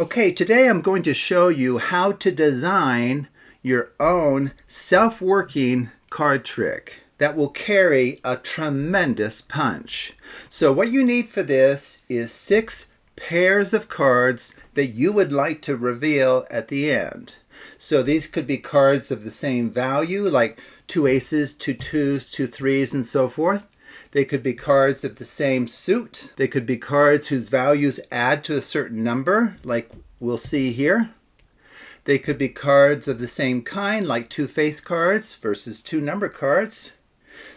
Okay, today I'm going to show you how to design your own self-working card trick that will carry a tremendous punch. So what you need for this is 6 pairs of cards that you would like to reveal at the end. So these could be cards of the same value, like 2 aces, 2 twos, 2 threes, and so forth. They could be cards of the same suit. They could be cards whose values add to a certain number, like we'll see here. They could be cards of the same kind, like 2 face cards versus 2 number cards.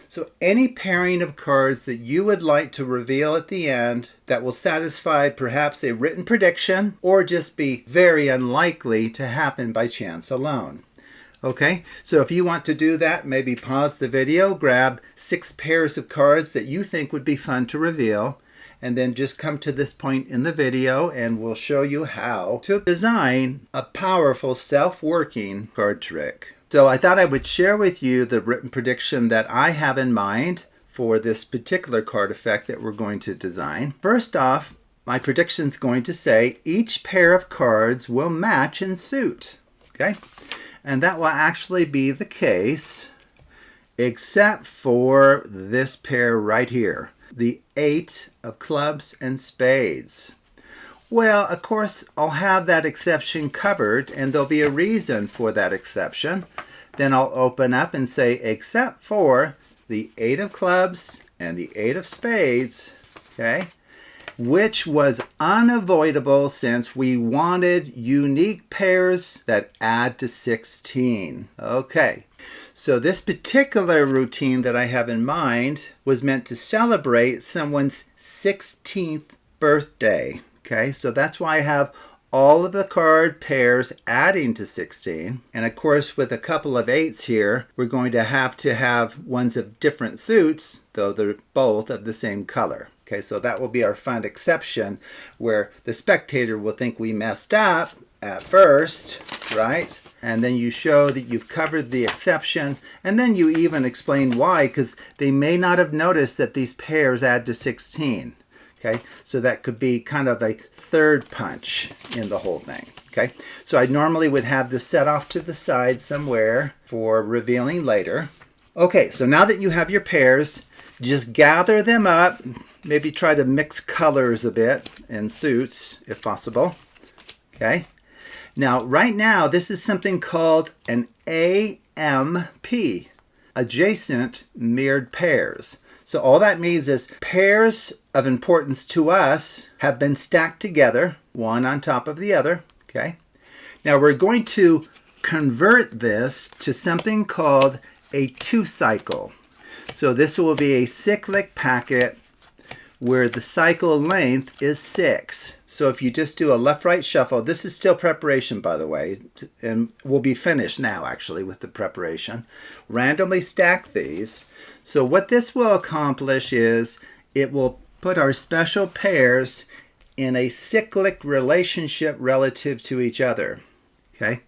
So any pairing of cards that you would like to reveal at the end that will satisfy perhaps a written prediction or just be very unlikely to happen by chance alone. Okay, so if you want to do that, maybe pause the video, grab 6 pairs of cards that you think would be fun to reveal, and then just come to this point in the video and we'll show you how to design a powerful self-working card trick. So I thought I would share with you the written prediction that I have in mind for this particular card effect that we're going to design. First off, my prediction is going to say each pair of cards will match in suit. Okay? And that will actually be the case, except for this pair right here, the 8 of clubs and spades. Well, of course, I'll have that exception covered, and there'll be a reason for that exception. Then I'll open up and say, except for the 8 of clubs and the 8 of spades, okay? Which was unavoidable since we wanted unique pairs that add to 16. Okay, so this particular routine that I have in mind was meant to celebrate someone's 16th birthday. Okay, so that's why I have all of the card pairs adding to 16. And of course, with a couple of 8s here, we're going to have ones of different suits, though they're both of the same color. Okay, so that will be our fun exception where the spectator will think we messed up at first, right? And then you show that you've covered the exception, and then you even explain why, because they may not have noticed that these pairs add to 16. Okay, so that could be kind of a third punch in the whole thing. Okay, so I normally would have this set off to the side somewhere for revealing later. Okay, so now that you have your pairs, just gather them up. Maybe try to mix colors a bit in suits if possible. Okay, now right now this is something called an AMP, adjacent mirrored pairs. So all that means is pairs of importance to us have been stacked together, one on top of the other. Okay. Now we're going to convert this to something called a 2-cycle. So this will be a cyclic packet where the cycle length is 6. So if you just do a left-right shuffle, this is still preparation, by the way, and we'll be finished now actually with the preparation. Randomly stack these. So what this will accomplish is it will put our special pairs in a cyclic relationship relative to each other. Okay,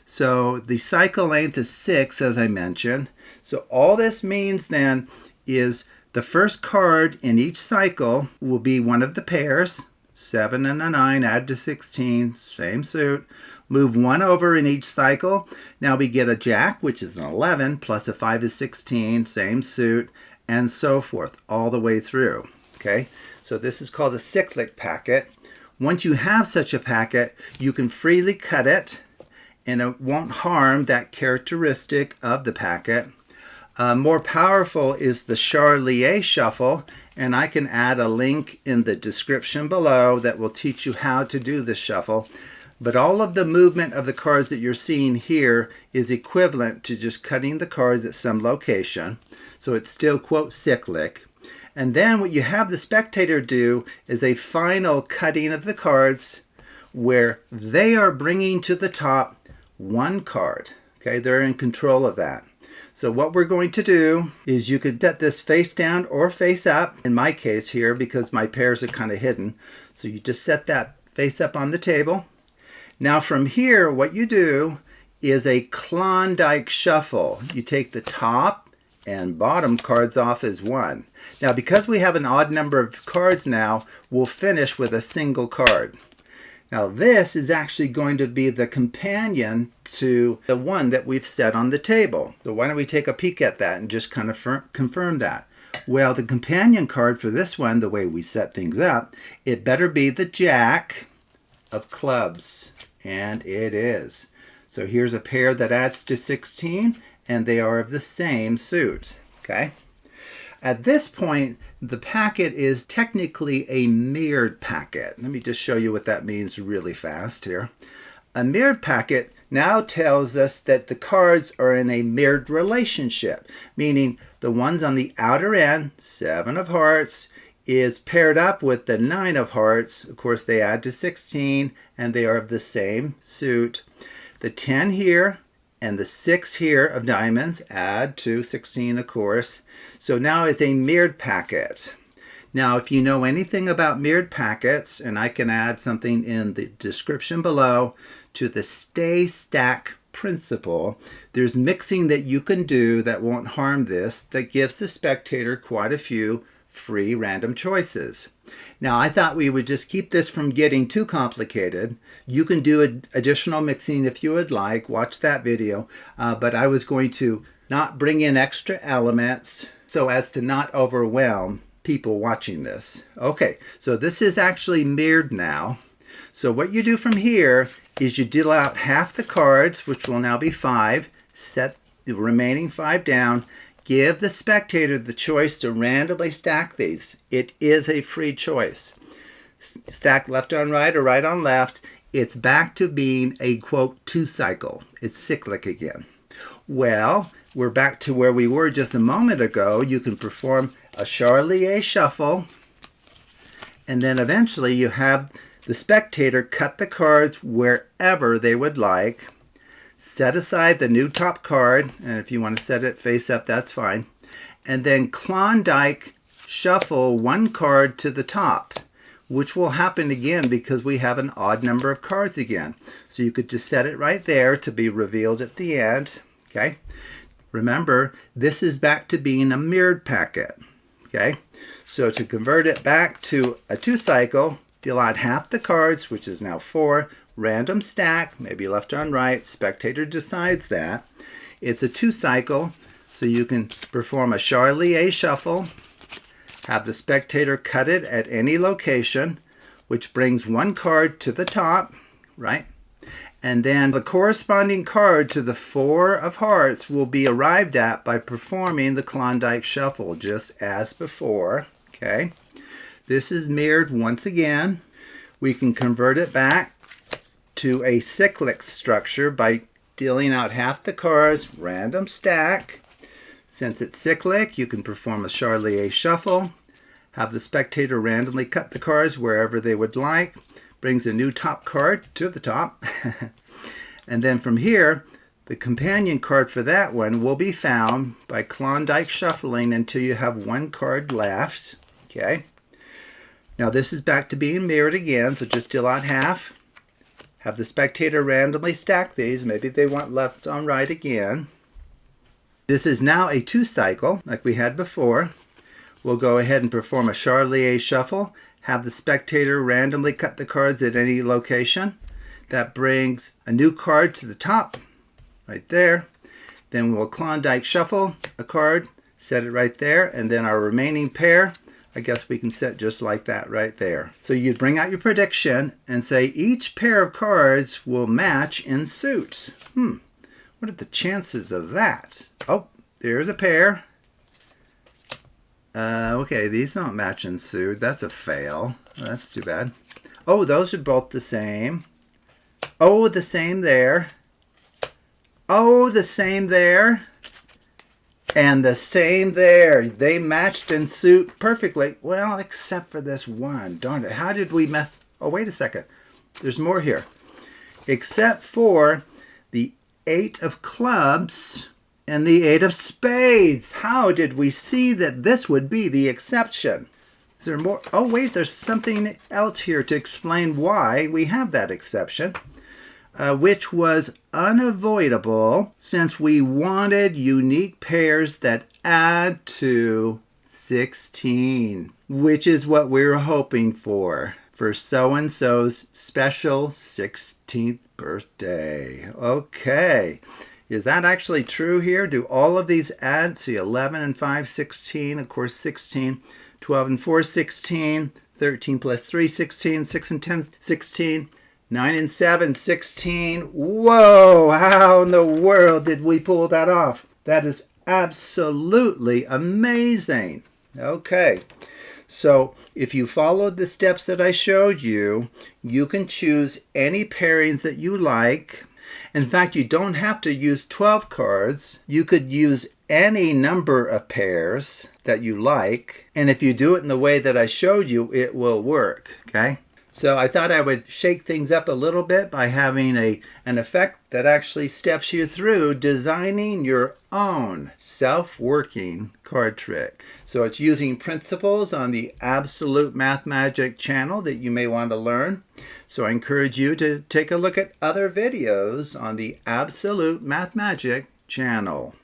so the cycle length is 6, as I mentioned. So all this means then is the first card in each cycle will be one of the pairs. 7 and a 9 add to 16, same suit. Move 1 over in each cycle. Now we get a jack, which is an 11, plus a 5 is 16, same suit, and so forth, all the way through. Okay, so this is called a cyclic packet. Once you have such a packet, you can freely cut it, and it won't harm that characteristic of the packet. More powerful is the Charlier shuffle, and I can add a link in the description below that will teach you how to do this shuffle. But all of the movement of the cards that you're seeing here is equivalent to just cutting the cards at some location. So it's still, quote, cyclic. And then what you have the spectator do is a final cutting of the cards where they are bringing to the top one card. Okay, they're in control of that. So what we're going to do is you could set this face down or face up, in my case here, because my pairs are kind of hidden. So you just set that face up on the table. Now from here, what you do is a Klondike shuffle. You take the top and bottom cards off as one. Now because we have an odd number of cards now, we'll finish with a single card. Now this is actually going to be the companion to the one that we've set on the table. So why don't we take a peek at that and just kind of confirm that. Well, the companion card for this one, the way we set things up, it better be the Jack of clubs. And it is. So here's a pair that adds to 16, and they are of the same suit. Okay. At this point, the packet is technically a mirrored packet. Let me just show you what that means really fast here. A mirrored packet now tells us that the cards are in a mirrored relationship, meaning the ones on the outer end, 7 of hearts, is paired up with the 9 of hearts. Of course, they add to 16, and they are of the same suit. The 10 here and the 6 here of diamonds add to 16, of course. So now it's a mirrored packet. Now, if you know anything about mirrored packets, and I can add something in the description below, to the stay stack principle, there's mixing that you can do that won't harm this, that gives the spectator quite a few free random choices. Now, I thought we would just keep this from getting too complicated. You can do additional mixing if you would like. Watch that video. But I was going to not bring in extra elements so as to not overwhelm people watching this. Okay, so this is actually mirrored now. So what you do from here is you deal out half the cards, which will now be 5, set the remaining 5 down, give the spectator the choice to randomly stack these. It is a free choice. Stack left on right or right on left. It's back to being a, quote, 2 cycle. It's cyclic again. Well, we're back to where we were just a moment ago. You can perform a Charlier shuffle, and then eventually you have the spectator cut the cards wherever they would like. Set aside the new top card, and if you want to set it face up, that's fine. And then Klondike shuffle 1 card to the top, which will happen again because we have an odd number of cards again. So you could just set it right there to be revealed at the end. Okay. Remember, this is back to being a mirrored packet. Okay. So to convert it back to a 2 cycle, deal out half the cards, which is now 4. Random stack, maybe left on right, spectator decides that. It's a 2 cycle, so you can perform a Charlier shuffle, have the spectator cut it at any location, which brings 1 card to the top, right? And then the corresponding card to the 4 of hearts will be arrived at by performing the Klondike shuffle, just as before, okay? This is mirrored once again. We can convert it back to a cyclic structure by dealing out half the cards, random stack. Since it's cyclic, you can perform a Charlier shuffle, have the spectator randomly cut the cards wherever they would like, brings a new top card to the top, and then from here, the companion card for that one will be found by Klondike shuffling until you have 1 card left, okay? Now this is back to being mirrored again, so just deal out half. Have the spectator randomly stack these. Maybe they want left on right again. This is now a 2 cycle, like we had before. We'll go ahead and perform a Charlier shuffle. Have the spectator randomly cut the cards at any location. That brings a new card to the top, right there. Then we'll Klondike shuffle a card, set it right there, and then our remaining pair, I guess we can set just like that right there. So you bring out your prediction and say each pair of cards will match in suit. What are the chances of that? Oh, there's a pair. Okay, these don't match in suit. That's a fail. That's too bad. Oh, those are both the same. Oh, the same there. Oh, the same there. And the same there. They matched in suit perfectly. Well, except for this one. Darn it. How did we mess? Oh, wait a second. There's more here. Except for the 8 of clubs and the 8 of spades. How did we see that this would be the exception? Is there more? Oh, wait. There's something else here to explain why we have that exception. Which was unavoidable since we wanted unique pairs that add to 16, which is what we were hoping for for so-and-so's special 16th birthday. Okay. Is that actually true here? Do all of these add? See, 11 and 5, 16. Of course, 16. 12 and 4, 16. 13 plus 3, 16. 6 and 10, 16. 9 and 7, 16. Whoa! How in the world did we pull that off? That is absolutely amazing. Okay. So if you followed the steps that I showed you, you can choose any pairings that you like. In fact, you don't have to use 12 cards. You could use any number of pairs that you like. And if you do it in the way that I showed you, it will work. Okay? So I thought I would shake things up a little bit by having an effect that actually steps you through designing your own self-working card trick. So it's using principles on the Absolute Math Magic channel that you may want to learn. So I encourage you to take a look at other videos on the Absolute Math Magic channel.